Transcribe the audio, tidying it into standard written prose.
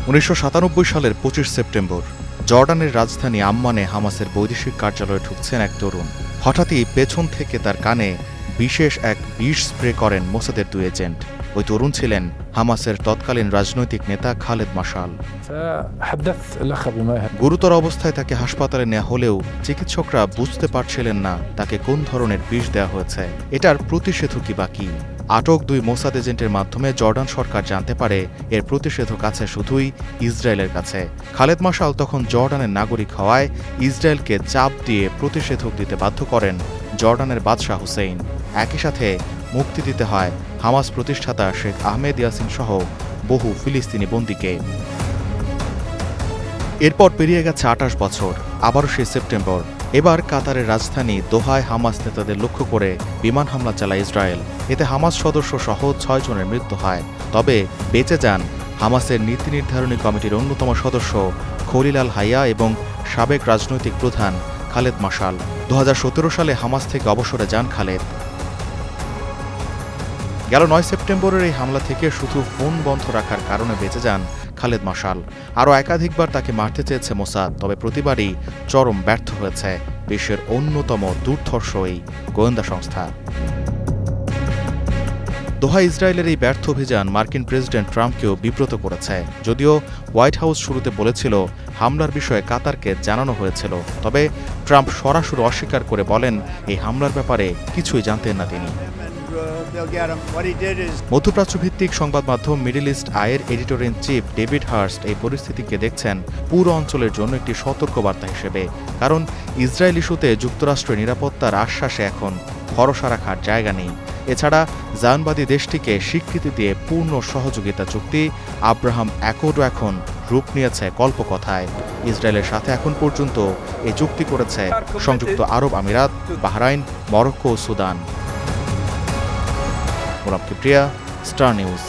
1997 সালের 25 সেপ্টেম্বর জর্ডানের রাজধানী আম্মানে হামাসের বৈদেশিক কার্যালয়ে ঢুকছেন এক তরুণ। হঠাৎই পেছন থেকে তার কানে বিশেষ এক বিষ স্প্রে করেন মোসাদের দুই এজেন্ট। ওই তরুণ ছিলেন হামাসের তৎকালীন রাজনৈতিক নেতা খালেদ মাশাল। গুরুতর অবস্থায় তাকে হাসপাতালে নেওয়া হলেও চিকিৎসকরা বুঝতে পারছিলেন না তাকে কোন ধরনের বিষ দেওয়া হয়েছে, এটার প্রতিষেধকই বা কি। আটক দুই মোসাদ এজেন্টের মাধ্যমে জর্ডান সরকার জানতে পারে এর প্রতিষেধক আছে শুধুই ইসরায়েলের কাছে। খালেদ মাশাল তখন জর্ডানের নাগরিক হওয়ায় ইসরায়েলকে চাপ দিয়ে প্রতিষেধক দিতে বাধ্য করেন জর্ডানের বাদশাহ হুসেইন। একই সাথে মুক্তি দিতে হয় হামাস প্রতিষ্ঠাতা শেখ আহমেদ ইয়াসিন সহ বহু ফিলিস্তিনি বন্দীকে। এরপর পেরিয়ে গেছে 28 বছর, আবারও সেই সেপ্টেম্বর। এবার কাতারের রাজধানী দোহায় হামাস নেতাদের লক্ষ্য করে বিমান হামলা চালায় ইসরায়েল। এতে হামাস সদস্য সহ 6 জনের মৃত্যু হয়। তবে বেঁচে যান হামাসের নীতি নির্ধারণী কমিটির অন্যতম সদস্য খলিল আল হাইয়া এবং সাবেক রাজনৈতিক প্রধান খালেদ মাশাল। 2017 সালে হামাস থেকে অবসরে যান খালেদ। গেল 9 সেপ্টেম্বরের এই হামলা থেকে শুধু ফোন বন্ধ রাখার কারণে বেঁচে যান খালেদ মাশাল। আরও একাধিকবার তাকে মারতে চেয়েছে মোসাদ, তবে প্রতিবারই চরম ব্যর্থ হয়েছে বিশ্বের অন্যতম দুর্ধর্ষ এই গোয়েন্দা সংস্থা। দোহা ইসরায়েলের এই ব্যর্থ অভিযান মার্কিন প্রেসিডেন্ট ট্রাম্পকেও বিব্রত করেছে। যদিও হোয়াইট হাউস শুরুতে বলেছিল হামলার বিষয়ে কাতারকে জানানো হয়েছিল, তবে ট্রাম্প সরাসরি অস্বীকার করে বলেন এই হামলার ব্যাপারে কিছুই জানতেন না তিনি। মধ্যপ্রাচ্যভিত্তিক সংবাদ মাধ্যম মিডল ইস্ট আইয়ের editor in chief David Hearst এই পরিস্থিতিকে দেখছেন পুরো অঞ্চলের জন্য একটি সতর্কবার্তা হিসেবে। কারণ ইসরায়েল ইস্যুতে যুক্তরাষ্ট্রের নিরাপত্তার আশ্বাসে এখন ভরসা রাখার জায়গা নেই। এছাড়া জায়নবাদী দেশটিকে স্বীকৃতি দিয়ে পূর্ণ সহযোগিতা চুক্তি আব্রাহাম অ্যাকর্ডও এখন রূপ নিয়েছে কল্পকথায়। ইসরায়েলের সাথে এখন পর্যন্ত এই চুক্তি করেছে সংযুক্ত আরব আমিরাত, বাহরাইন, মরক্কো ও সুদান। কিপ্রিয়া, স্টার নিউজ।